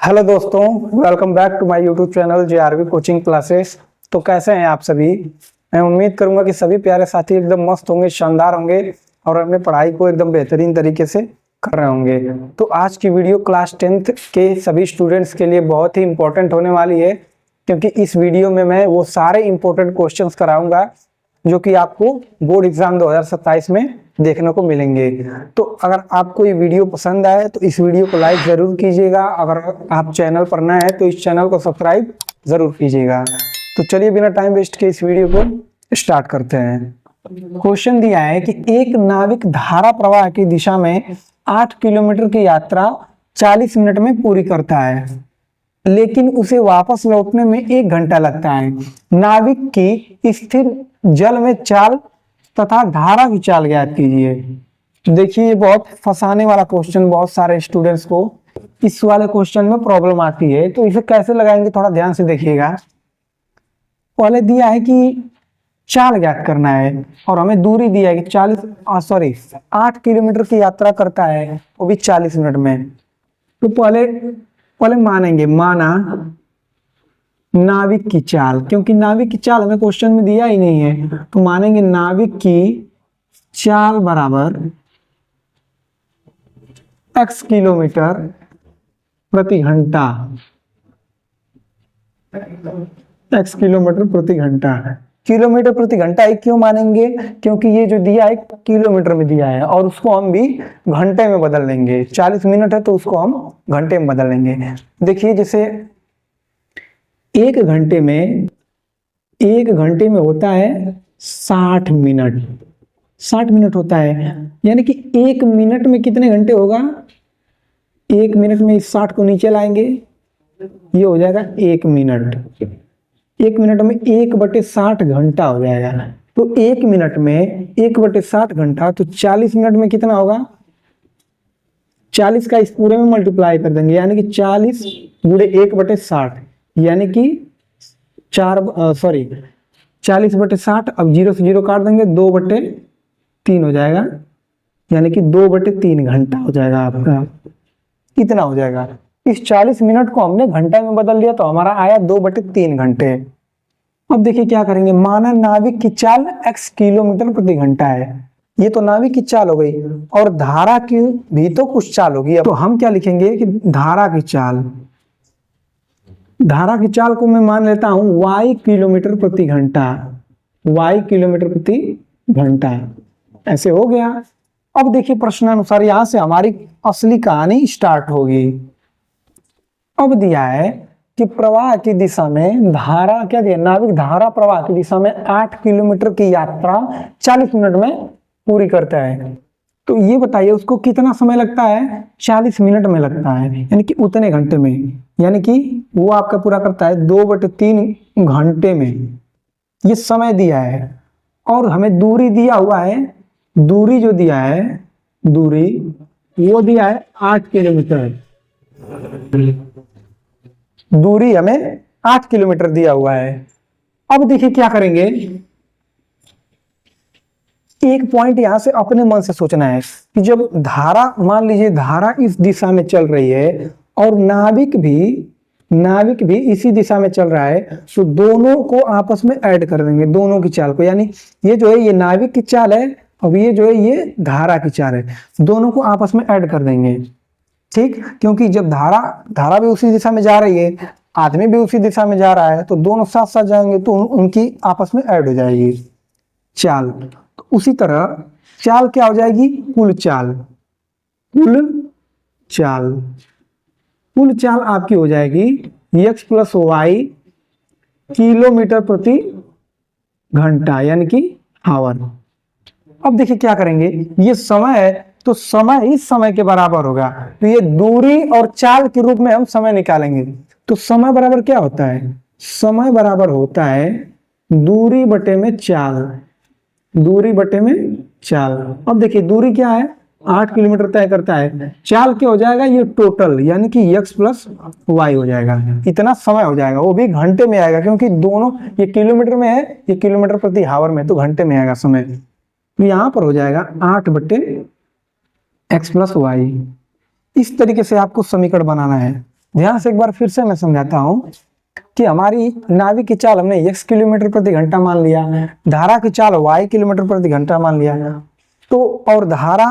Hello दोस्तों, welcome back to my YouTube channel JRV coaching classes. तो कैसे हैं आप सभी? मैं उम्मीद करूंगा कि सभी प्यारे साथी एकदम मस्त होंगे, शानदार होंगे और अपने पढ़ाई को एकदम बेहतरीन तरीके से कर रहे होंगे। तो आज की वीडियो क्लास 10th के सभी स्टूडेंट्स के लिए बहुत ही इंपॉर्टेंट होने वाली है, क्योंकि इस वीडियो में मैं वो सारे इंपॉर्टेंट क्वेश्चंस कराऊंगा जो कि आपको बोर्ड एग्जाम 2027 में देखने को मिलेंगे। तो अगर आपको ये वीडियो पसंद आए तो इस वीडियो को लाइक जरूर कीजिएगा। अगर आप चैनल पर नए हैं तो इस चैनल को सब्सक्राइब जरूर कीजिएगा। तो चलिए बिना टाइम वेस्ट के इस वीडियो को स्टार्ट करते हैं। क्वेश्चन दिया है कि एक नाविक धारा प्रवाह की दिशा में 8 किलोमीटर की यात्रा 40 मिनट में पूरी करता है, लेकिन उसे वापस लौटने में 1 घंटा लगता है। नाविक की स्थिर जल में चाल तथा धारा की चाल ज्ञात कीजिए। देखिए, ये बहुत फंसाने वाला क्वेश्चन बहुत सारे स्टूडेंट्स को इस वाले क्वेश्चन में प्रॉब्लम आती है। तो इसे कैसे लगाएंगे थोड़ा ध्यान से देखिएगा। पहले दिया है कि चाल ज्ञात करना है और हमें दूरी दिया है कि 8 किलोमीटर की यात्रा करता है, वो भी 40 मिनट में। तो पहले मानेंगे, माना नाविक की चाल, क्योंकि नाविक की चाल हमें क्वेश्चन में दिया ही नहीं है, तो मानेंगे नाविक की चाल बराबर x किलोमीटर प्रति घंटा। x किलोमीटर प्रति घंटा, किलोमीटर प्रति घंटा एक क्यों मानेंगे? क्योंकि ये जो दिया है किलोमीटर में दिया है और उसको हम भी घंटे में बदल लेंगे। 40 मिनट है तो उसको हम घंटे में बदल लेंगे। देखिए, जैसे एक घंटे में होता है 60 मिनट। 60 मिनट होता है, यानी कि 1 मिनट में कितने घंटे होगा? 1 मिनट में इस 60 को नीचे लाएंगे, ये हो जाएगा 1 मिनट। 1 मिनट में 1/60 घंटा हो जाएगा। तो 1 मिनट में 1/60 घंटा, तो 40 मिनट में कितना होगा? 40 का इस पूरे में मल्टीप्लाई कर देंगे, यानी कि 40 गुणे 1/60, यानी कि 40/60। अब 0 से 0 काट देंगे, 2/3 हो जाएगा, यानी कि 2/3 घंटा हो जाएगा आपका। कितना हो जाएगा? इस 40 मिनट को हमने घंटे में बदल दिया तो हमारा आया 2/3 घंटे। अब देखिए क्या करेंगे। माना नाविक की चाल x किलोमीटर प्रति घंटा है, ये तो नाविक की चाल हो गई, और धारा की भी तो कुछ चाल होगी। तो हम क्या लिखेंगे कि धारा की चाल को मैं मान लेता हूं y किलोमीटर प्रति घंटा। y किलोमीटर प्रति घंटा, ऐसे हो गया। अब देखिए प्रश्नानुसार यहां से हमारी असली कहानी स्टार्ट होगी। अब दिया है कि प्रवाह की दिशा में धारा, क्या दिया? नाविक धारा प्रवाह की दिशा में 8 किलोमीटर की यात्रा 40 मिनट में पूरी करता है। तो ये बताइए उसको कितना समय लगता है? 40 मिनट में लगता है, यानी कि उतने घंटे में, यानी कि वो आपका पूरा करता है 2/3 घंटे में। ये समय दिया है और हमें दूरी दिया हुआ है। दूरी जो दिया है, वो दिया है 8 किलोमीटर। दूरी हमें 8 किलोमीटर दिया हुआ है। अब देखिए क्या करेंगे। एक पॉइंट यहां से अपने मन से सोचना है कि जब धारा, मान लीजिए धारा इस दिशा में चल रही है और नाविक भी इसी दिशा में चल रहा है, तो दोनों को आपस में ऐड कर देंगे, दोनों की चाल को। यानी ये जो है ये नाविक की चाल है और ये जो है ये धारा की चाल है, दोनों को आपस में ऐड कर देंगे। ठीक, क्योंकि जब धारा भी उसी दिशा में जा रही है, आदमी भी उसी दिशा में जा रहा है, तो दोनों साथ साथ जाएंगे तो उनकी आपस में ऐड हो जाएगी चाल। तो उसी तरह चाल क्या हो जाएगी? कुल चाल आपकी हो जाएगी x + y किलोमीटर प्रति घंटा, यानी कि आवर। अब देखिए क्या करेंगे। ये समय है तो समय इस समय के बराबर होगा, तो ये दूरी और चाल के रूप में हम समय निकालेंगे। तो समय बराबर क्या होता है? समय बराबर होता है दूरी बटे में चाल। अब देखिए दूरी क्या है? 8 किलोमीटर तय करता है। चाल क्या हो जाएगा? ये टोटल, यानी कि x + y हो जाएगा। इतना समय हो जाएगा, वो भी घंटे में आएगा, क्योंकि दोनों ये किलोमीटर में है, ये किलोमीटर प्रति आवर में, तो घंटे में आएगा समय। तो यहां पर हो जाएगा 8/x + y। इस तरीके से आपको समीकरण बनाना है। ध्यान से एक बार फिर से मैं समझाता हूँ कि हमारी नाभिक की चाल हमने x किलोमीटर प्रति घंटा मान लिया, धारा की चाल y किलोमीटर प्रति घंटा मान लिया, तो और धारा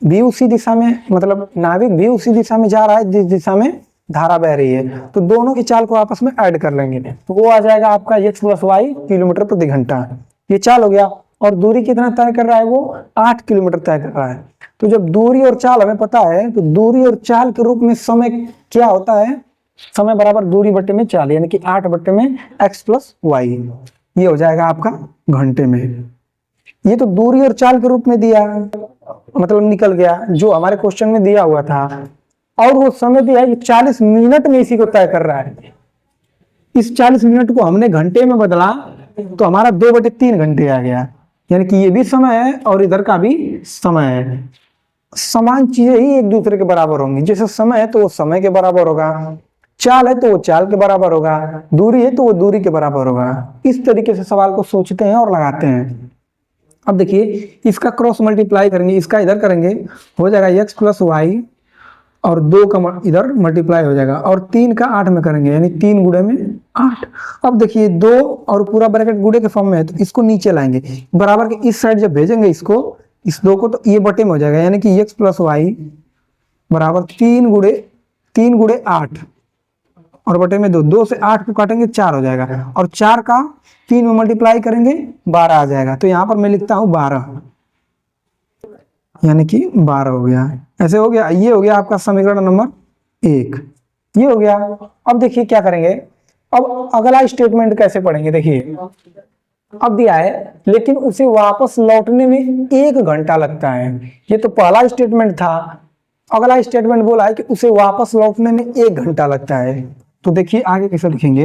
भी उसी दिशा में, मतलब नाभिक भी उसी दिशा में जा रहा है जिस दिशा में धारा बह रही है, तो दोनों की चाल को आपस में ऐड कर लेंगे तो वो आ जाएगा आपका x प्लस वाई किलोमीटर प्रति घंटा। ये चाल हो गया। और दूरी कितना तय कर रहा है, वो 8 किलोमीटर तय कर रहा है। तो जब दूरी और चाल हमें पता है तो दूरी और चाल के रूप में समय क्या होता है, समय बराबर दूरी बटे में चाल, यानी कि 8 बटे में x प्लस वाई, ये हो जाएगा आपका घंटे में। ये तो दूरी और चाल के रूप में दिया, मतलब निकल गया जो हमारे क्वेश्चन में दिया हुआ था। और वो समय दिया है 40 मिनट में इसी को तय कर रहा है। इस 40 मिनट को हमने घंटे में बदला तो हमारा 2/3 घंटे आ गया, यानी कि ये भी समय है और इधर का भी समय है। समान चीजें ही एक दूसरे के बराबर होंगी, जैसे समय है तो वो समय के बराबर होगा, चाल है तो वो चाल के बराबर होगा, दूरी है तो वो दूरी के बराबर होगा। इस तरीके से सवाल को सोचते हैं और लगाते हैं। अब देखिए इसका क्रॉस मल्टीप्लाई करेंगे, इसका इधर करेंगे, हो जाएगा x प्लस वाई और 2 का इधर मल्टीप्लाई हो जाएगा, और 3 का 8 में करेंगे, यानी 3 गुणे में 8। अब देखिए 2 और पूरा ब्रैकेट गुणे के फॉर्म में है तो इसको नीचे लाएंगे, बराबर के इस साइड जब भेजेंगे इसको, इस 2 को, तो ये बटे में हो जाएगा, यानी कि x प्लस वाई बराबर 3 गुणे 8 और बटे में 2, 2 से 8 को काटेंगे 4 हो जाएगा, और 4 का 3 में मल्टीप्लाई करेंगे 12 आ जाएगा। तो यहाँ पर मैं लिखता हूँ 12, यानी कि 12 हो गया। ऐसे हो गया, ये हो गया आपका समीकरण नंबर 1, ये हो गया। अब देखिए क्या करेंगे, अब अगला स्टेटमेंट कैसे पढ़ेंगे। देखिए अब दिया है लेकिन उसे वापस लौटने में 1 घंटा लगता है, ये तो पहला स्टेटमेंट था। अगला स्टेटमेंट बोला है कि उसे वापस लौटने में 1 घंटा लगता है। तो देखिए आगे कैसे लिखेंगे,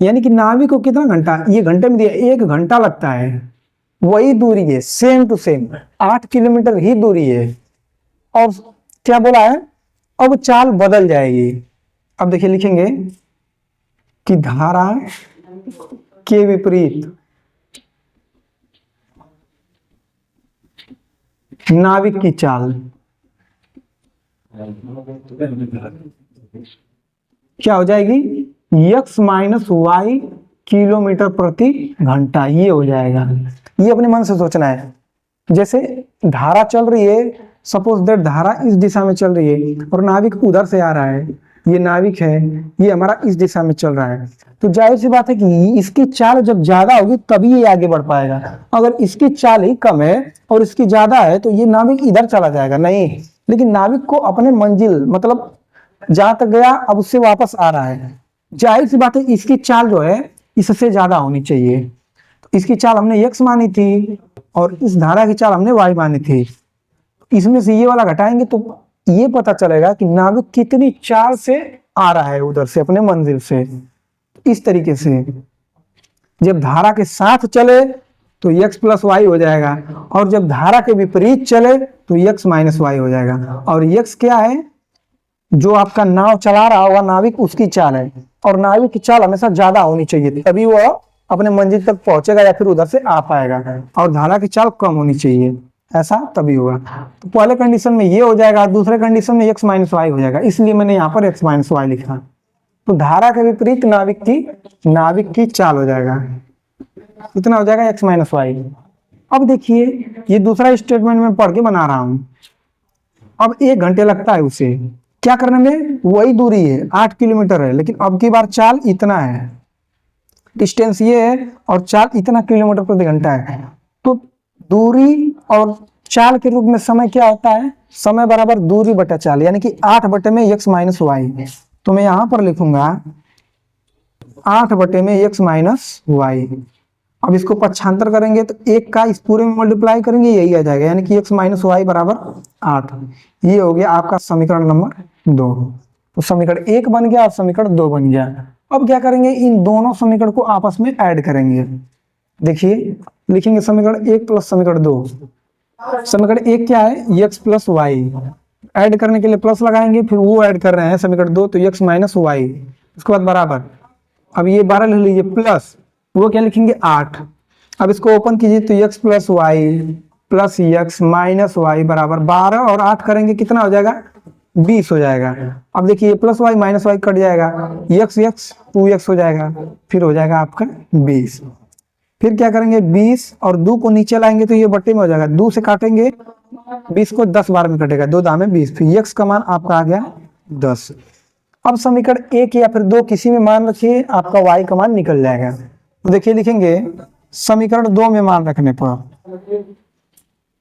यानी कि नाभिक को कितना घंटा, ये घंटे में दिया 1 घंटा लगता है, वही दूरी है, सेम टू सेम 8 किलोमीटर ही दूरी है। और क्या बोला है, अब चाल बदल जाएगी। अब देखिए लिखेंगे कि धारा के विपरीत नाविक की चाल क्या हो जाएगी, x माइनस वाई किलोमीटर प्रति घंटा, ये हो जाएगा। ये अपने मन से सोचना है। जैसे धारा चल रही है, सपोज दैट धारा इस दिशा में चल रही है और नाविक उधर से आ रहा है, ये नाविक है, ये हमारा इस दिशा में चल रहा है, तो जाहिर सी बात है कि इसकी चाल जब ज्यादा होगी तभी ये आगे बढ़ पाएगा। अगर इसकी चाल ही कम है और इसकी ज्यादा है तो ये नाविक इधर चला जाएगा, नहीं। लेकिन नाविक को अपने मंजिल, मतलब जहां तक गया अब उससे वापस आ रहा है, जाहिर सी बात है इसकी चाल जो है इससे ज्यादा होनी चाहिए। तो इसकी चाल हमने x मानी थी और इस धारा की चाल हमने y मानी थी, इसमें से ये वाला घटाएंगे तो ये पता चलेगा कि नाविक कितनी चाल से आ रहा है उधर से अपने मंजिल से। इस तरीके से जब धारा के साथ चले तो x प्लस वाई हो जाएगा, और जब धारा के विपरीत चले तो x माइनस वाई हो जाएगा। और x क्या है, जो आपका नाव चला रहा होगा नाविक, उसकी चाल है, और नाविक की चाल हमेशा ज्यादा होनी चाहिए तभी वो अपने मंजिल तक पहुंचेगा या फिर उधर से आ पाएगा, और धारा की चाल कम होनी चाहिए, ऐसा तभी होगा। तो पहले कंडीशन में ये हो जाएगा, दूसरे कंडीशन में x माइनस वाई हो जाएगा, इसलिए मैंने यहाँ पर x माइनस वाई लिखा। तो धारा के विपरीत नाविक की चाल हो जाएगा, इतना हो जाएगा x माइनस वाई। अब देखिए ये दूसरा स्टेटमेंट में पढ़ के बना रहा हूं। अब 1 घंटे लगता है उसे क्या करने में, वही दूरी है 8 किलोमीटर है, लेकिन अब की बार चाल इतना है, डिस्टेंस ये है और चाल इतना किलोमीटर प्रति घंटा है। तो दूरी और चाल के रूप में समय क्या होता है, समय बराबर दूरी बटा चाल, यानी कि 8 बटे में x माइनस वाई। तो मैं यहां पर लिखूंगा 8 बटे में x माइनस वाई। अब इसको पक्षांतर करेंगे तो 1 का इस पूरे में मल्टीप्लाई करेंगे, यही आ जाएगा, यानी कि x माइनस वाई बराबर 8। ये हो गया आपका समीकरण नंबर 2। तो समीकरण 1 बन गया और समीकरण 2 बन गया। अब क्या करेंगे, इन दोनों समीकरण को आपस में ऐड करेंगे। देखिए लिखेंगे समीकरण 1 प्लस समीकरण 2। समीकरण 1 क्या है, x प्लस वाई, ऐड करने के लिए प्लस लगाएंगे, फिर वो ऐड कर रहे हैं समीकरण 2, तो x माइनस वाई, उसके बाद बराबर, अब ये 12 लिख लीजिए, प्लस वो क्या लिखेंगे 8। अब इसको ओपन कीजिए तो x plus Y plus x minus Y बराबर 12 और 8 करेंगे कितना हो जाएगा 20 हो जाएगा। अब देखिए plus Y minus Y cut जाएगा, x 2x हो जाएगा, फिर हो जाएगा आपका 20। फिर क्या करेंगे 20 और 2 को नीचे लाएंगे तो ये बट्टे में हो जाएगा, 2 से काटेंगे 20 को 10 बार में कटेगा, 2 दाम में 20, फिर x का मान आपका आ गया 10। अब समीकरण 1 या फिर 2 किसी में मान रखिए, आपका y का मान निकल जाएगा। तो देखिए लिखेंगे समीकरण 2 में मान रखने पर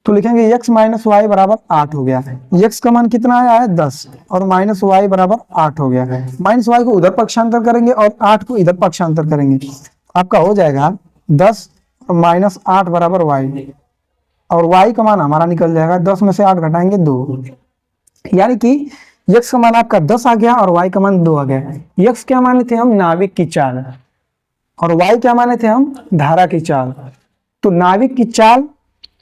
तो लिखेंगे x माइनस वाई बराबर 8 हो गया। x का मान कितना आया है 10 और माइनस वाई बराबर 8 हो गया। माइनस वाई को उधर पक्षांतर करेंगे और 8 को इधर पक्षांतर करेंगे, आपका हो जाएगा 10 और माइनस 8 बराबर y, और y का मान हमारा निकल जाएगा 10 में से 8 घटाएंगे 2, यानी कि x का मान आपका 10 आ गया और y का मान 2 आ गया। x क्या माने थे हम, नाविक की चाल, और y क्या माने थे हम, धारा की चाल। तो नाविक की चाल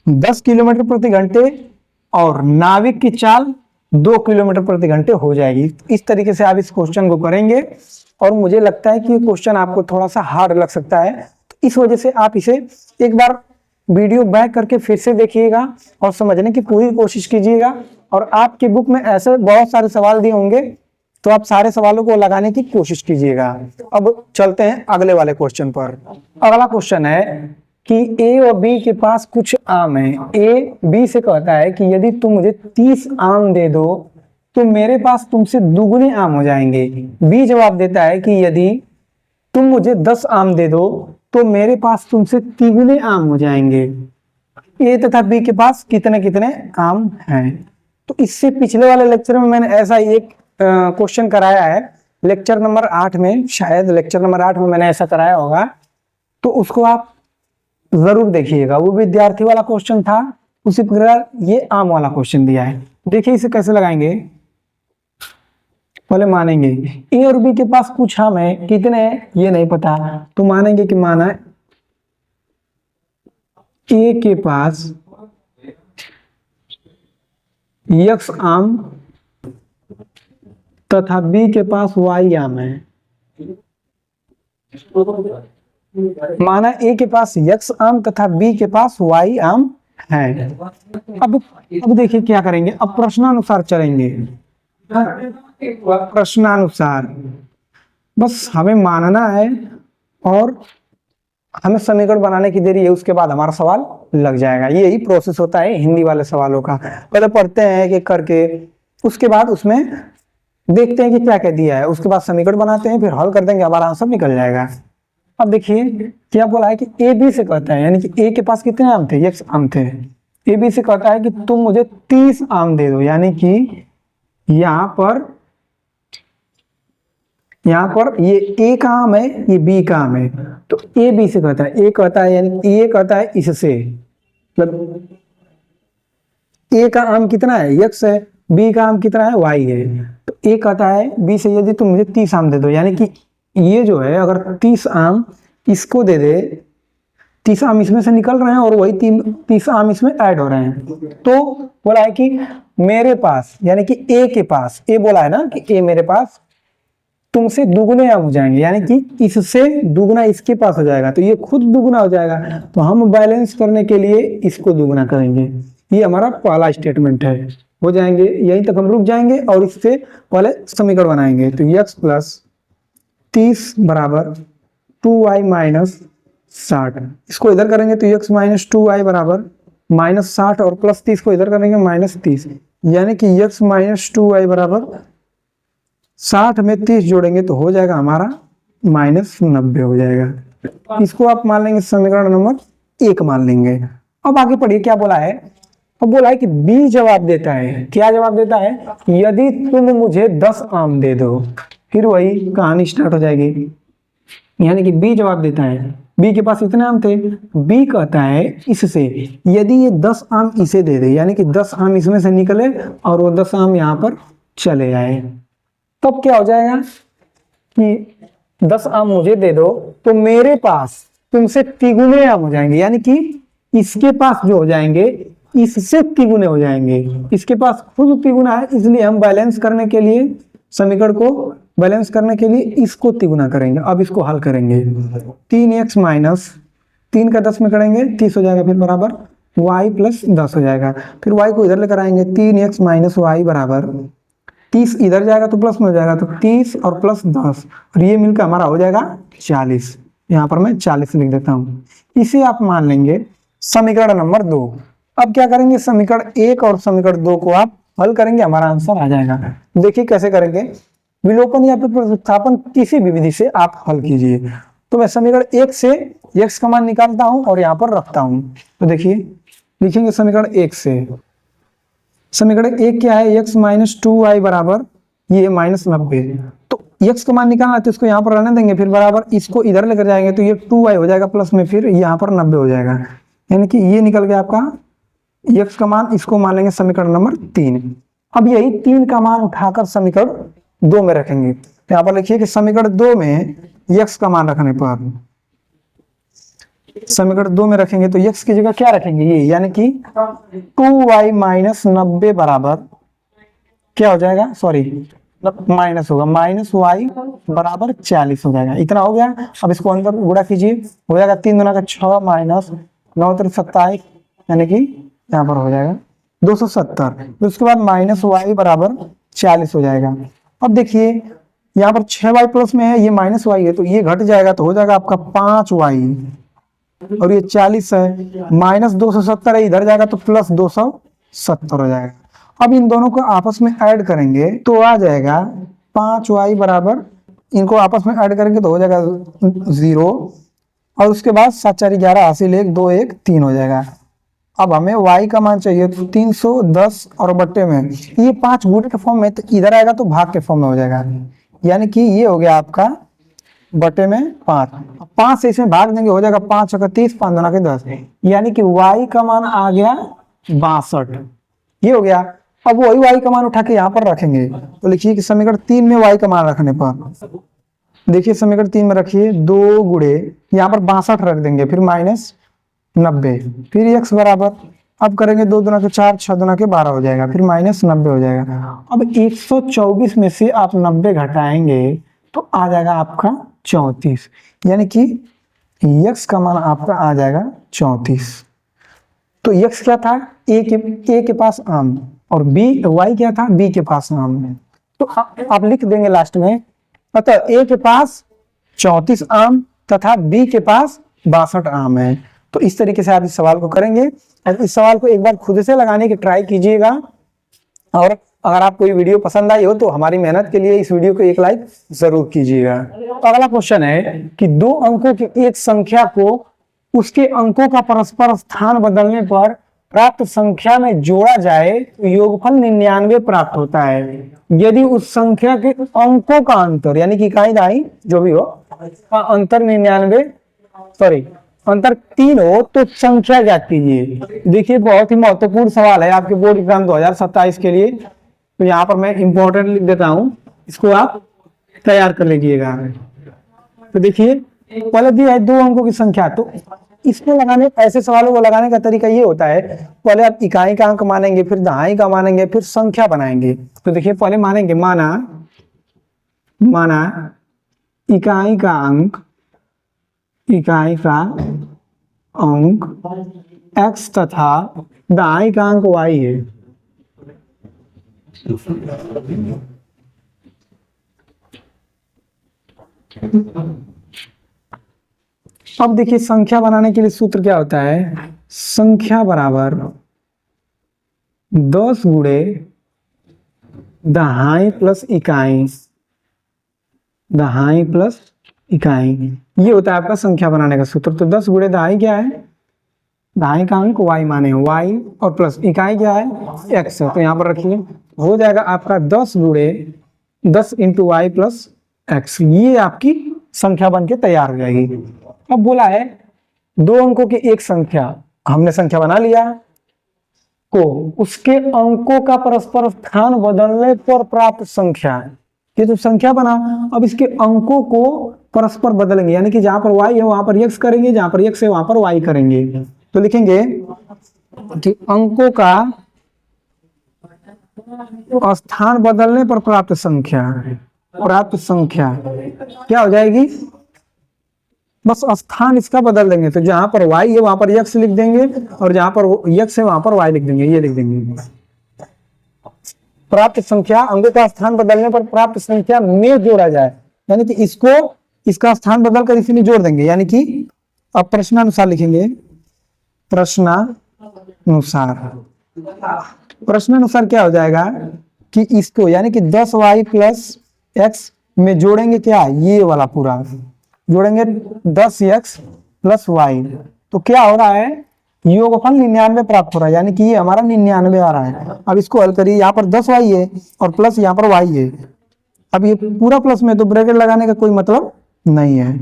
10 किलोमीटर प्रति घंटे और नाविक की चाल 2 किलोमीटर प्रति घंटे हो जाएगी। इस तरीके से आप इस क्वेश्चन को करेंगे और मुझे लगता है कि क्वेश्चन आपको थोड़ा सा हार्ड लग सकता है, तो इस वजह से आप इसे एक बार वीडियो बैक करके फिर से देखिएगा और समझने की पूरी कोशिश कीजिएगा। और आपकी बुक में ऐसे बहुत सारे सवाल दिए होंगे, तो आप सारे सवालों को लगाने की कोशिश कीजिएगा। अब चलते हैं अगले वाले क्वेश्चन पर। अगला क्वेश्चन है कि ए और बी के पास कुछ आम है। ए बी से कहता है कि यदि तुम मुझे 30 आम दे दो तो मेरे पास तुमसे दुगुने आम हो जाएंगे। बी जवाब देता है कि यदि तुम मुझे 10 आम दे दो तो मेरे पास तुमसे तिगुने आम हो जाएंगे। ए तथा बी के पास कितने कितने आम हैं। तो इससे पिछले वाले लेक्चर में मैंने ऐसा एक क्वेश्चन कराया है, लेक्चर नंबर 8 में, शायद लेक्चर नंबर 8 में मैंने ऐसा कराया होगा, तो उसको आप जरूर देखिएगा। वो विद्यार्थी वाला क्वेश्चन था, उसी प्रकार ये आम वाला क्वेश्चन दिया है। देखिए इसे कैसे लगाएंगे, पहले मानेंगे ए और बी के पास कुछ आम है, कितने ये नहीं पता, तो मानेंगे कि माना ए के पास x आम तथा बी के पास y आम है। माना ए के पास x आम तथा बी के पास y आम है। अब देखिए क्या करेंगे, अब प्रश्नानुसार चलेंगे। प्रश्नानुसार बस हमें मानना है और हमें समीकरण बनाने की देरी है, उसके बाद हमारा सवाल लग जाएगा। यही प्रोसेस होता है हिंदी वाले सवालों का। पहले पढ़ते हैं कि करके, उसके बाद उसमें देखते हैं कि क्या क्या दिया है, उसके बाद समीकरण बनाते हैं, फिर हल कर देंगे, हमारा आंसर निकल जाएगा। अब देखिए क्या बोला है कि ए बी से कहता है, यानी कि ए के पास कितने आम थे, x आम थे। ए बी से कहता है कि तुम मुझे 30 आम दे दो, यानी कि यहाँ पर ये ए का आम है, ये बी का आम है। तो ए बी से कहता है, ए कहता है यानी ए कहता है इससे, मतलब ए का आम कितना है, x है, बी का आम कितना है, y है। तो ए कहता है बी से यदि तुम मुझे 30 आम दे दो, यानी कि ये जो है अगर 30 आम इसको दे दे, 30 आम इसमें से निकल रहे हैं और वही 30 आम इसमें ऐड हो रहे हैं। तो बोला है कि मेरे पास, यानी कि ए के पास, ए बोला है ना कि ए मेरे पास तुमसे दुगुने आम हो जाएंगे, यानी कि इससे दुगुना इसके पास हो जाएगा, तो ये खुद दुगुना हो जाएगा। तो हम बैलेंस करने के लिए इसको दुगुना करेंगे। ये हमारा पहला स्टेटमेंट है, हो जाएंगे, यहीं तक हम रुक जाएंगे और इससे पहले समीकरण बनाएंगे। तो x प्लस 30 बराबर 2y माइनस 60, इसको इधर करेंगे तो x माइनस 2y बराबर माइनस 60 और प्लस 30 को इधर करेंगे माइनस 30, यानी कि x माइनस 2y बराबर 60 में 30 जोड़ेंगे तो हो जाएगा हमारा माइनस 90 हो जाएगा। इसको आप मान लेंगे समीकरण नंबर 1 मान लेंगे। अब आगे पढ़िए क्या बोला है। अब बोला है कि बी जवाब देता है, क्या जवाब देता है, यदि तुम मुझे 10 आम दे दो। फिर वही कहानी स्टार्ट हो जाएगी, यानी कि बी जवाब देता है, बी के पास इतने आम थे, बी कहता है इससे यदि ये 10 आम इसे दे दे, यानी कि 10 आम इसमें से निकले और वो 10 आम यहाँ पर चले आए, तब क्या हो जाएगा कि 10 आम मुझे दे दो तो मेरे पास तुमसे तिगुने आम हो जाएंगे, यानी कि इसके पास जो हो जाएंगे इससे तिगुने हो जाएंगे। इसके पास खुद तिगुना है, इसलिए हम बैलेंस करने के लिए, समीकरण को बैलेंस करने के लिए इसको तिगुना करेंगे। अब इसको हल करेंगे, 3x माइनस 3 का 10 में करेंगे 30 हो जाएगा, फिर बराबर y प्लस 10 हो जाएगा। फिर y को इधर लेकर आएंगे, 3x माइनस y बराबर 30 इधर जाएगा तो प्लस में हो जाएगा, तो 30 और प्लस 10 और ये मिलकर हमारा हो जाएगा 40। यहाँ पर मैं 40 लिख देता हूँ। इसे आप मान लेंगे समीकरण नंबर 2। अब क्या करेंगे, समीकरण 1 और समीकरण 2 को आप हल करेंगे, हमारा आंसर आ जाएगा। देखिए कैसे करेंगे, विलोपन या फिर प्रतिस्थापन किसी भी विधि से आप हल कीजिए। तो मैं समीकरण 1 से x का मान निकालता हूं और यहाँ पर रखता हूं। तो देखिए लिखेंगे समीकरण 1 से, समीकरण 1 क्या है, x माइनस 2y बराबर ये माइनस 90। तो x का मान निकालना है तो इसको यहाँ पर रहने देंगे, फिर बराबर इसको इधर लेकर जाएंगे तो ये 2y हो जाएगा प्लस में, फिर यहाँ पर 90 हो जाएगा। यानी कि ये निकल गया आपका x का मान, इसको मान लेंगे समीकरण नंबर 3। अब यही 3 का मान उठाकर समीकरण 2 में रखेंगे। तो यहाँ पर लिखिए कि समीकरण 2 में x का मान रखने पर, समीकरण 2 में रखेंगे तो x की जगह क्या रखेंगे, ये यानी कि 2y माइनस 90 बराबर क्या हो जाएगा, सॉरी माइनस होगा, माइनस y बराबर 40 हो जाएगा। इतना हो गया। अब इसको अंदर गुणा कीजिए, हो जाएगा 3 दूना का 6 माइनस 9 3 27, यानी कि यहाँ पर हो जाएगा 270। तो उसके बाद माइनस y बराबर 40 हो जाएगा। अब देखिए यहाँ पर 6y प्लस में है, ये माइनस y है, तो ये घट जाएगा तो हो जाएगा आपका 5y और ये 40 है, माइनस 270 है, इधर जाएगा तो प्लस 270 हो जाएगा। अब इन दोनों को आपस में ऐड करेंगे तो आ जाएगा 5y बराबर, इनको आपस में ऐड करेंगे तो हो जाएगा 0 और उसके बाद 7 4 11 हासिल 1 2 1 3 हो जाएगा। अब हमें y का मान चाहिए तो 310 और बट्टे में ये 5 गुणे के फॉर्म में, तो इधर आएगा तो भाग के फॉर्म में हो जाएगा। यानी कि ये हो गया आपका बटे में 5 से इसमें भाग देंगे, हो जाएगा 5 का 30 5 दूना के 10, यानी कि y का मान आ गया 62। ये हो गया। अब वही y का मान उठा के यहाँ पर रखेंगे तो लिखिए कि समीकरण 3 में y का मान रखने पर, देखिए समीकरण 3 में रखिए 2 गुणे यहाँ पर 62 रख देंगे, फिर माइनस 90, फिर x बराबर, अब करेंगे 2 दूना के 4 6 दूना के 12 हो जाएगा, फिर माइनस 90 हो जाएगा। अब 124 में से आप 90 घटाएंगे तो आ जाएगा आपका 34, यानी कि x का मान आपका आ जाएगा 34। तो x क्या था, a के पास आम, और y क्या था, b के पास आम है। तो आप लिख देंगे लास्ट में, अतः a के पास 34 आम तथा b के पास 62 आम है। तो इस तरीके से आप इस सवाल को करेंगे। और इस सवाल को एक बार खुद से लगाने की ट्राई कीजिएगा, और अगर आपको ये वीडियो पसंद आई हो तो हमारी मेहनत के लिए इस वीडियो को एक लाइक जरूर कीजिएगा। तो अगला क्वेश्चन है कि 2 अंकों की एक संख्या को उसके अंकों का परस्पर स्थान बदलने पर प्राप्त संख्या में जोड़ा जाए तो योगफल 99 प्राप्त होता है। यदि उस संख्या के अंकों का अंतर, यानी कि इकाई दहाई जो भी हो का अंतर 99 सॉरी अंतर 3 हो तो संख्या ज्ञात कीजिए। देखिए बहुत ही महत्वपूर्ण सवाल है आपके बोर्ड एग्जाम 2027 के लिए। तो यहाँ पर मैं इंपॉर्टेंट लिख देता हूँ, इसको आप तैयार कर लीजिएगा। तो देखिए पहले दिया है 2 अंकों की संख्या, तो इसको लगाने, ऐसे सवालों को लगाने का तरीका ये होता है, पहले आप इकाई का अंक मानेंगे, फिर दहाई का मानेंगे, फिर संख्या बनाएंगे। तो देखिए पहले मानेंगे, माना इकाई का अंक x तथा दहाई का अंक y है। अब देखिए संख्या बनाने के लिए सूत्र क्या होता है, संख्या बराबर 10 गुणे दहाई प्लस इकाई, दहाई प्लस इकाई, ये होता है आपका संख्या बनाने का सूत्र। तो 10 गुणे दहाई क्या है, दहाई का अंक y माने y, और प्लस इकाई क्या है x है। तो यहाँ पर रखिए, हो जाएगा आपका 10 गुणे 10 इंटू वाई प्लस एक्स, ये आपकी संख्या बन के तैयार हो जाएगी। अब बोला है 2 अंकों की एक संख्या, हमने संख्या बना लिया को उसके अंकों का परस्पर स्थान बदलने पर प्राप्त संख्या, ये तो संख्या बना। अब इसके अंकों को परस्पर बदलेंगे, यानी कि जहां पर y है वहां पर x करेंगे, जहां पर x है वहां पर y करेंगे। तो लिखेंगे कि अंकों का स्थान बदलने पर प्राप्त संख्या क्या हो जाएगी, बस स्थान इसका बदल देंगे। तो जहां पर y है वहां पर x लिख देंगे, और जहां पर x है वहां पर y लिख देंगे, ये लिख देंगे। प्राप्त संख्या, अंकों का स्थान बदलने पर प्राप्त संख्या में जोड़ा जाए, यानी कि इसको इसका स्थान बदल कर इसी में जोड़ देंगे। यानी कि अब प्रश्नानुसार लिखेंगे, प्रश्नानुसार। प्रश्नानुसार क्या हो जाएगा कि इसको यानी कि 10y प्लस एक्स में जोड़ेंगे, क्या ये वाला पूरा जोड़ेंगे 10x प्लस वाई, तो क्या हो रहा है, योगफल 99 प्राप्त हो रहा है, यानी कि ये हमारा 99 आ रहा है। अब इसको हल करिए, यहाँ पर 10y है और प्लस यहाँ पर y है। अब ये पूरा प्लस में तो ब्रैकेट लगाने का कोई मतलब नहीं है,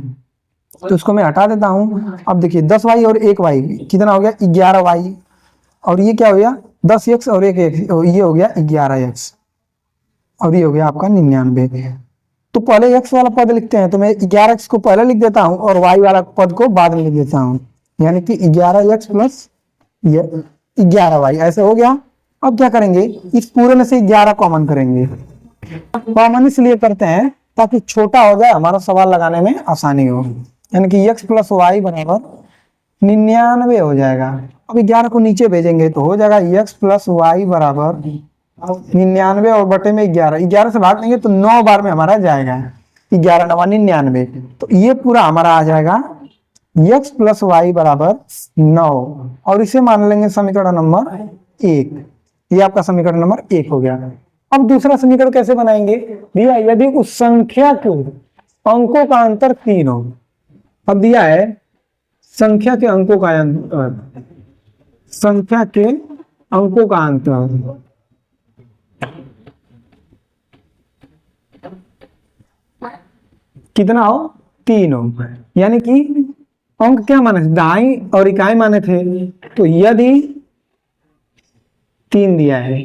तो इसको मैं हटा देता हूँ। अब देखिए 10y और 1y कितना हो गया, 11y, और ये क्या हो गया 10x और 1x, ये हो गया 11x, और ये हो गया आपका 99। तो पहले x वाला पद लिखते हैं, तो मैं 11x को पहले लिख देता हूँ और y वाला पद को बाद में लिख देता हूँ, यानी कि 11x प्लस 11y, ऐसे हो गया। अब क्या करेंगे, इस पूरे में से 11 कॉमन करेंगे। कॉमन इसलिए करते हैं ताकि छोटा हो जाए, हमारा सवाल लगाने में आसानी हो, यानी कि x प्लस वाई बराबर 99 हो जाएगा। अब 11 को नीचे भेजेंगे तो हो जाएगा x प्लस वाई बराबर 99 और बटे में 11 से भाग देंगे तो 9 बार में हमारा जाएगा 11 9 99, तो ये पूरा हमारा आ जाएगा x प्लस वाई बराबर 9, और इसे मान लेंगे समीकरण नंबर 1। ये आपका समीकरण नंबर 1 हो गया। अब दूसरा समीकरण कैसे बनाएंगे भैया, यदि उस संख्या के अंकों का अंतर 3 हो। अब दिया है संख्या के अंकों का अंतर, संख्या के अंकों का अंतर कितना हो, 3 हो, यानी कि अंक क्या माने थे, दहाई और इकाई माने थे, तो यदि 3 दिया है,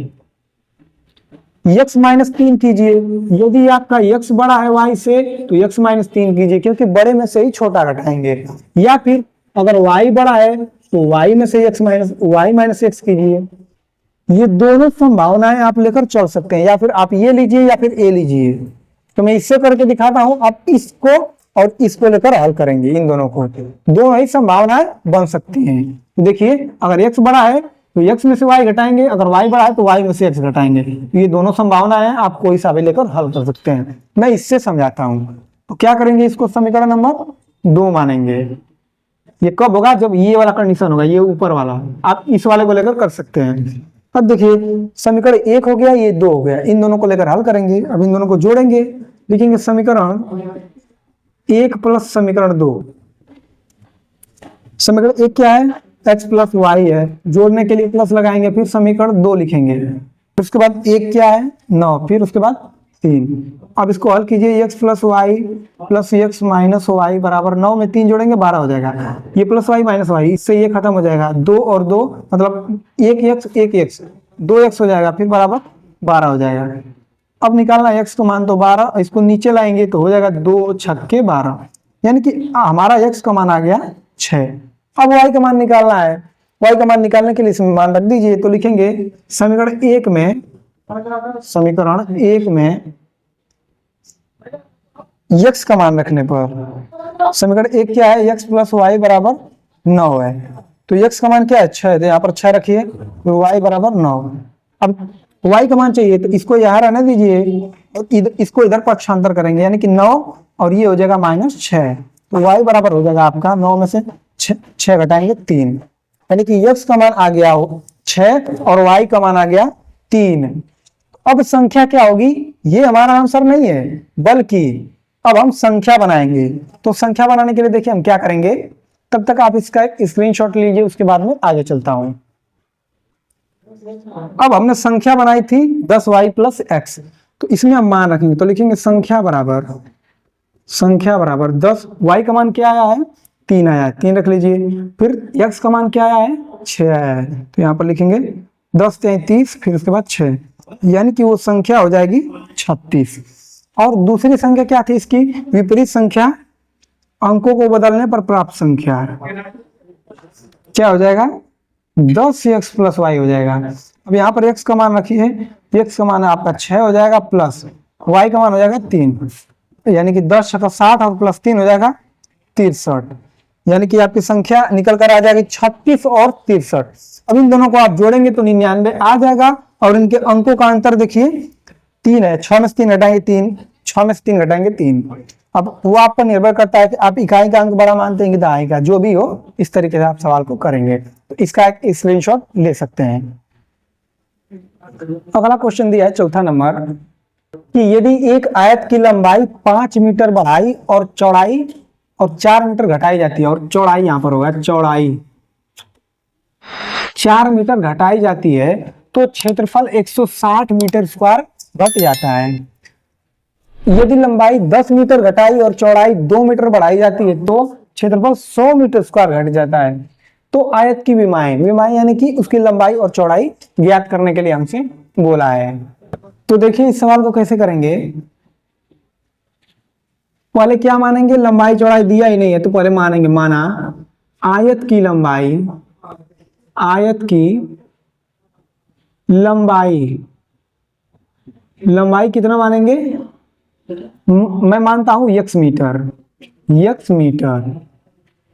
x माइनस 3 कीजिए, यदि आपका x बड़ा है y से तो x माइनस 3 कीजिए, क्योंकि बड़े में से ही छोटा घटाएंगे, या फिर अगर y बड़ा है तो y में से y माइनस x कीजिए। ये दोनों संभावनाएं आप लेकर चल सकते हैं, या फिर आप ये लीजिए या फिर ए लीजिए। तो मैं इससे करके दिखाता हूं, आप इसको और इसको लेकर हल करेंगे, इन दोनों को, दोनों ही संभावनाएं बन सकती हैं। तो देखिए अगर x बड़ा है तो x में से y घटाएंगे, अगर y बड़ा है तो y में से x घटाएंगे, ये दोनों संभावनाएं हैं, आप कोई सा भी लेकर हल कर सकते हैं। मैं इससे समझाता हूं, तो क्या करेंगे, इसको समीकरण नंबर 2 मानेंगे। ये कब होगा, जब ये वाला कंडीशन होगा, ये ऊपर वाला, आप इस वाले को लेकर कर सकते हैं। अब देखिए समीकरण 1 हो गया, ये 2 हो गया, इन दोनों को लेकर हल करेंगे। अब इन दोनों को जोड़ेंगे, लिखेंगे समीकरण 1 प्लस समीकरण 2। समीकरण 1 क्या है, x प्लस वाई है, जोड़ने के लिए प्लस लगाएंगे, फिर समीकरण 2 लिखेंगे, फिर उसके बाद 1 क्या है 9, फिर उसके बाद 3। अब इसको हल कीजिए, x plus Y plus x minus Y बराबर 9 में 3 जोड़ेंगे 12 हो जाएगा, ये प्लस वाई माइनस वाई, इससे ये खत्म हो जाएगा, 2 और 2 मतलब 1x 2x हो जाएगा, फिर बराबर 12 हो जाएगा। अब निकालना x का मान तो 12, इसको नीचे लाएंगे तो हो जाएगा 2 छक्के 12, यानी कि हमारा x का मान आ गया 6। अब y का मान निकालना है, y का मान निकालने के लिए इसमें मान रख दीजिए, तो लिखेंगे समीकरण 1 में x का मान रखने पर, समीकरण 1 क्या है, x प्लस वाई बराबर 9 है, तो x का मान क्या है 6 है, तो यहाँ पर 6 रखिए, तो y बराबर 9। अब y का मान चाहिए तो इसको यहाँ रहने दीजिए और इसको इधर पक्षांतर करेंगे, यानी कि 9 और ये हो जाएगा -6, तो y बराबर हो जाएगा आपका 9 में से 6 घटाएंगे 3, यानी कि x का मान आ गया 6 और y का मान आ गया 3। अब संख्या क्या होगी, ये हमारा आंसर नहीं है, बल्कि अब हम संख्या बनाएंगे। तो संख्या बनाने के लिए देखिए हम क्या करेंगे, तब तक आप इसका एक स्क्रीनशॉट लीजिए, उसके बाद में आगे चलता हूं। अब हमने संख्या बनाई थी 10y प्लस x, तो इसमें हम मान रखेंगे, तो लिखेंगे संख्या बराबर 10, y का मान क्या आया है 3 आया है, 3 रख लीजिए, फिर x का मान क्या आया है 6 आया है, तो यहाँ पर लिखेंगे 10 33, फिर उसके बाद 6, यानी कि वो संख्या हो जाएगी 36। और दूसरी संख्या क्या थी इसकी, विपरीत संख्या, अंकों को बदलने पर प्राप्त संख्या, क्या हो जाएगा 10x प्लस वाई हो जाएगा। अब यहाँ पर x का मान रखिए, x का मान आपका 6 हो जाएगा, प्लस y का मान हो जाएगा 3, यानी कि 10 60 और प्लस 3 हो जाएगा 63। यानी कि आपकी संख्या निकल कर आ जाएगी 36 और 63। अब इन दोनों को आप जोड़ेंगे तो 99 आ जाएगा। और इनके अंकों का अंतर देखिए 3 है, 6 में से 3 घटाएंगे 3, 6 में से 3 घटाएंगे 3। अब वो आप पर निर्भर करता है कि आप इकाई का अंक बड़ा मानते हैं कि दहाई का, जो भी हो इस तरीके से आप सवाल को करेंगे। तो इसका एक स्क्रीनशॉट ले सकते हैं। अगला क्वेश्चन दिया है चौथा नंबर कि यदि एक आयत की लंबाई 5 मीटर बढ़ाई और चौड़ाई और 4 मीटर घटाई जाती है, और चौड़ाई यहां पर होगा, चौड़ाई 4 मीटर घटाई जाती है तो क्षेत्रफल 160 मीटर स्क्वायर घट जाता है। यदि लंबाई 10 मीटर घटाई और चौड़ाई 2 मीटर बढ़ाई जाती है तो क्षेत्रफल 100 मीटर स्क्वायर घट जाता है। तो आयत की विमाएं, विमाएं यानी कि उसकी लंबाई और चौड़ाई ज्ञात करने के लिए हमसे बोला है। तो देखिए इस सवाल को कैसे करेंगे। पहले क्या मानेंगे, लंबाई चौड़ाई दिया ही नहीं है तो पहले मानेंगे, माना आयत की लंबाई, आयत की लंबाई, लंबाई कितना मानेंगे, मैं मानता हूं x मीटर, x मीटर,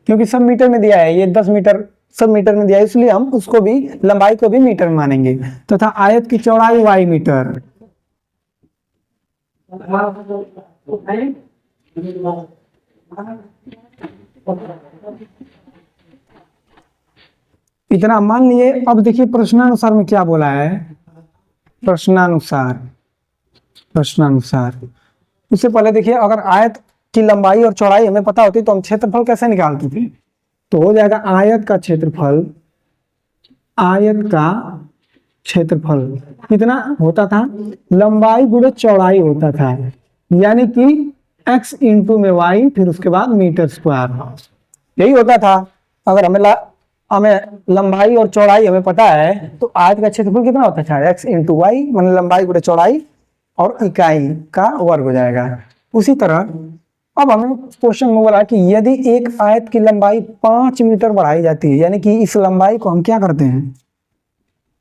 क्योंकि सब मीटर में दिया है, ये 10 मीटर सब मीटर में दिया है, इसलिए हम उसको भी, लंबाई को भी मीटर में मानेंगे। तथा आयत की चौड़ाई y मीटर, इतना मान लिए। अब देखिए प्रश्नानुसार में क्या बोला है, प्रश्नानुसार, प्रश्नानुसार उससे पहले देखिए अगर आयत की लंबाई और चौड़ाई हमें पता होती तो हम क्षेत्रफल कैसे निकालते थे। तो हो जाएगा आयत का क्षेत्रफल, आयत का क्षेत्रफल कितना होता था, लंबाई गुणे चौड़ाई होता था, यानी कि x इंटू में y फिर उसके बाद मीटर स्क्वायर, यही होता था। अगर हमें लंबाई और चौड़ाई हमें पता है तो आयत का क्षेत्रफल कितना होता था, x इंटू वाई, मतलब लंबाई गुणे चौड़ाई और इकाई का वर्ग हो जाएगा। उसी तरह अब हमें क्वेश्चन में बोला कि यदि एक आयत की लंबाई 5 मीटर बढ़ाई जाती है, यानी कि इस लंबाई को हम क्या करते हैं,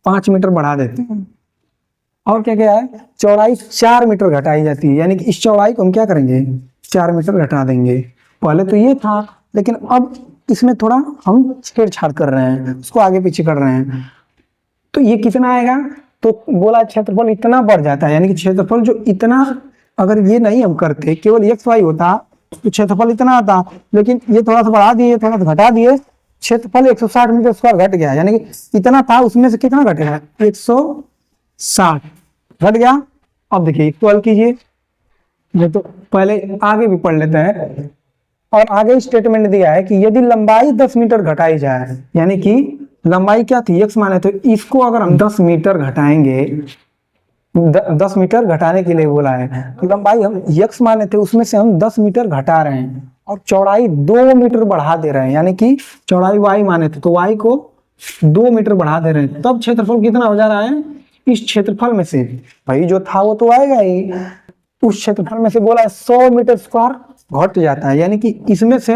5 मीटर बढ़ा देते हैं, और क्या क्या है, चौड़ाई 4 मीटर घटाई जाती है, यानी कि इस चौड़ाई को हम क्या करेंगे, 4 मीटर घटा देंगे। पहले तो ये था, लेकिन अब इसमें थोड़ा हम छेड़छाड़ कर रहे हैं, उसको आगे पीछे कर रहे हैं। तो ये कितना आएगा, तो बोला क्षेत्रफल इतना बढ़ जाता है, यानी कि क्षेत्रफल जो इतना, अगर ये नहीं हम करते, केवल एक्स वाई होता तो क्षेत्रफल इतना आता, लेकिन ये थोड़ा सा बढ़ा दिए, थोड़ा सा घटा दिए, क्षेत्रफल 160 मीटर स्क्वायर घट गया, यानी कि इतना था उसमें से कितना घटेगा, 160 घट गया। अब देखिए इक्वल कीजिए, ये तो पहले आगे भी पढ़ लेते हैं। और आगे स्टेटमेंट दिया है कि यदि लंबाई 10 मीटर घटाई जाए, यानी कि लंबाई क्या थी, x माने, तो इसको अगर हम 10 मीटर घटाएंगे, 10 मीटर घटाने के लिए बोला है, लंबाई हम x माने थे उसमें से हम 10 मीटर घटा रहे हैं और चौड़ाई 2 मीटर बढ़ा दे रहे हैं, यानी कि चौड़ाई y माने थे तो y को 2 मीटर बढ़ा दे रहे हैं, तब क्षेत्रफल कितना हो जा रहा है, इस क्षेत्रफल में से भाई जो था वो तो आएगा ही, उस क्षेत्रफल में से बोला है 100 मीटर स्क्वायर घट जाता है, यानी कि इसमें से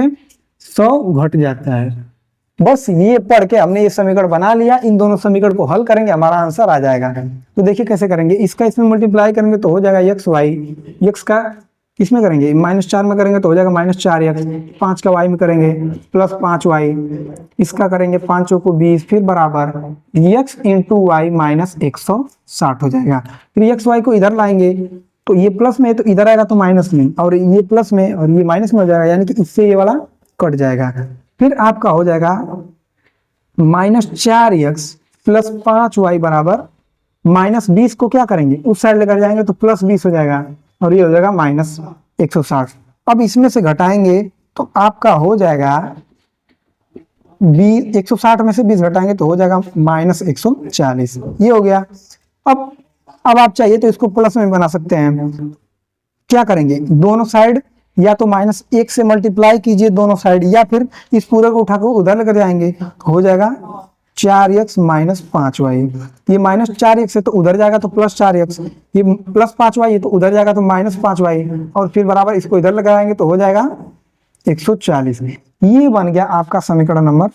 100 घट जाता है। बस ये पढ़ के हमने ये समीकरण बना लिया, इन दोनों समीकरण को हल करेंगे हमारा आंसर आ जाएगा। तो देखिए कैसे करेंगे, इसका इसमें मल्टीप्लाई करेंगे तो हो जाएगा एक्स वाई, एक्स का किसमें करेंगे, -4 में करेंगे तो हो जाएगा -4x, 5 का y में करेंगे +5y, इसका करेंगे 5 को 20, फिर बराबर x इंटू वाई -160 हो जाएगा। फिर एक्स वाई को इधर लाएंगे तो ये प्लस में है तो इधर आएगा तो माइनस में, और ये प्लस में और ये माइनस में हो जाएगा, यानी कि इससे ये वाला कट जाएगा। फिर आपका हो जाएगा -4x + 5y बराबर -20 को क्या करेंगे, उस साइड लेकर जाएंगे तो +20 हो जाएगा, और ये हो जाएगा -160। अब इसमें से घटाएंगे तो आपका हो जाएगा 160 में से 20 घटाएंगे तो हो जाएगा -140, ये हो गया। अब आप चाहिए तो इसको प्लस में बना सकते हैं, क्या करेंगे, दोनों साइड या तो -1 से मल्टीप्लाई कीजिए दोनों साइड, या फिर इस पूरे को उठाकर उधर लेकर जाएंगे तो हो जाएगा 4x - 5y, ये -4x है तो उधर जाएगा तो +4x, ये +5y है तो उधर जाएगा तो -5y, और फिर बराबर इसको इधर लगाएंगे तो हो जाएगा 140। ये बन गया आपका समीकरण नंबर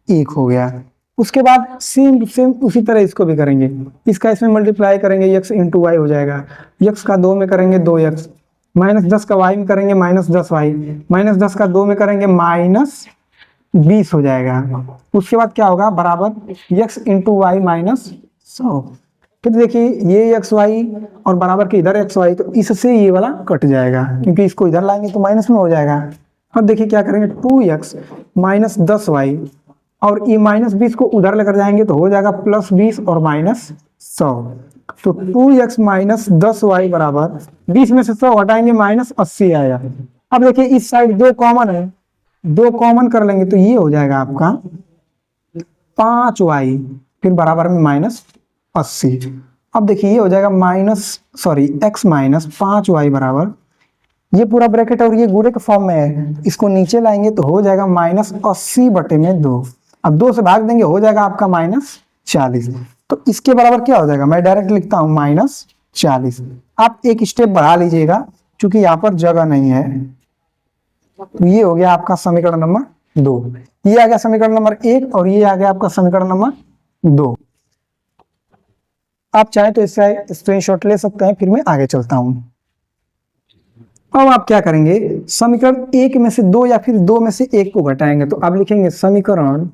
1 हो गया। उसके बाद सेम उसी तरह इसको भी करेंगे, इसका इसमें मल्टीप्लाई करेंगे, x इंटू वाई हो जाएगा, x का 2 में करेंगे 2x, -10 का y में करेंगे -10y, -10 का 2 में करेंगे 20 हो जाएगा। उसके बाद क्या होगा, बराबर x इंटू वाई माइनस 100। फिर देखिए ये एक्स वाई और बराबर के इधर एक्स वाई, तो इससे ये वाला कट जाएगा क्योंकि इसको इधर लाएंगे तो माइनस में हो जाएगा। अब देखिए क्या करेंगे, 2x माइनस 10y और ये माइनस 20 को उधर लेकर जाएंगे तो हो जाएगा प्लस 20 और माइनस 100। तो 2x माइनस 10y बराबर 20 में से 100 हटाएंगे माइनस 80 आया। अब देखिए इस साइड 2 कॉमन है, 2 कॉमन कर लेंगे तो ये हो जाएगा आपका 5y, फिर बराबर में माइनस 80। अब देखिए ये हो जाएगा x माइनस 5y बराबर, ये पूरा ब्रैकेट और ये गुणे के फॉर्म में है, इसको नीचे लाएंगे तो हो जाएगा माइनस 80 बटे में 2। अब 2 से भाग देंगे हो जाएगा आपका माइनस 40। तो इसके बराबर क्या हो जाएगा, मैं डायरेक्ट लिखता हूं माइनस 40। आप एक स्टेप बढ़ा लीजिएगा क्योंकि यहाँ पर जगह नहीं है। तो ये हो गया आपका समीकरण नंबर 2, ये आ गया समीकरण नंबर 1 और ये आ गया आपका समीकरण नंबर 2। आप चाहे तो इससे स्क्रीनशॉट ले सकते हैं, फिर मैं आगे चलता हूं। अब आप क्या करेंगे, समीकरण 1 में से 2 या फिर 2 में से 1 को घटाएंगे। तो आप लिखेंगे समीकरण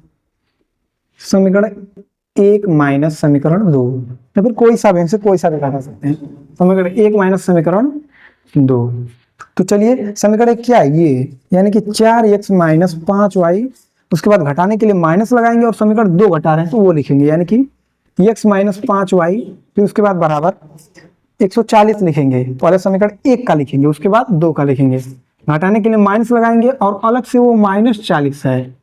1 माइनस समीकरण 2, या फिर कोई सा भी, इनसे कोई सा भी घटा सकते हैं। समीकरण 1 माइनस समीकरण 2। तो चलिए समीकरण 1 क्या है, ये यानी कि 4x माइनस 5y, उसके बाद घटाने के लिए माइनस लगाएंगे और समीकरण 2 घटा रहे हैं तो वो लिखेंगे, यानी कि x माइनस 5y, फिर उसके बाद बराबर 140 लिखेंगे। पहले समीकरण 1 का लिखेंगे, उसके बाद 2 का लिखेंगे, घटाने के लिए माइनस लगाएंगे और अलग से वो माइनस 40 है।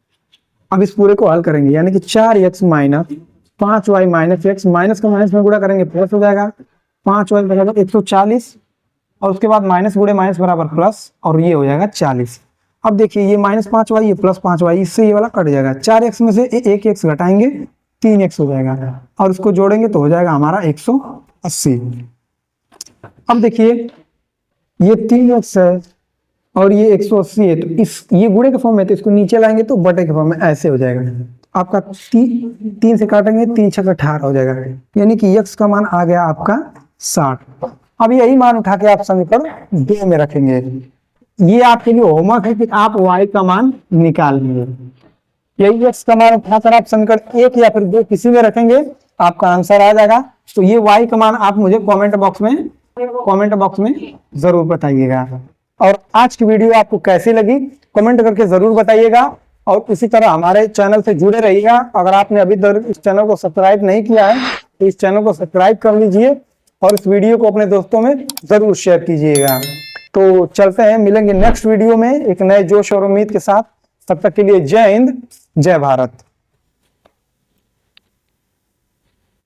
अब इस पूरे को हल करेंगे, यानी कि 4x minus 5y minus x, minus का माइनस में गुणा करेंगे प्लस हो जाएगा, 5y बराबर 140 और उसके बाद माइनस गुणे माइनस बराबर प्लस और ये हो जाएगा 40। अब देखिए ये माइनस 5y ये प्लस 5y, इससे ये वाला कट जाएगा। 4x में से एक x घटाएंगे 3x हो जाएगा और उसको जोड़ेंगे तो हो जाएगा हमारा 180। अब देखिए ये 3x है और ये 180 है, तो ये गुणे के फॉर्म में, तो इसको नीचे लाएंगे तो बटे के फॉर्म में ऐसे हो जाएगा। आपका 3 से काटेंगे 3 छक 18 हो जाएगा, यानी कि x का मान आ गया आपका 60। अब यही मान उठा के आप समीकरण 2 में रखेंगे। ये आपके लिए होमवर्क है कि आप y का मान निकालेंगे। यही x का मान उठाकर आप समीकरण 1 या फिर 2 किसी में रखेंगे, आपका आंसर आ जाएगा। तो ये y का मान आप मुझे कमेंट बॉक्स में जरूर बताइएगा। और आज की वीडियो आपको कैसी लगी कमेंट करके जरूर बताइएगा और इसी तरह हमारे चैनल से जुड़े रहिएगा। अगर आपने अभी तक इस चैनल को सब्सक्राइब नहीं किया है तो इस चैनल को सब्सक्राइब कर लीजिए और इस वीडियो को अपने दोस्तों में जरूर शेयर कीजिएगा। तो चलते हैं, मिलेंगे नेक्स्ट वीडियो में एक नए जोश और उम्मीद के साथ। तब तक के लिए जय हिंद, जय भारत।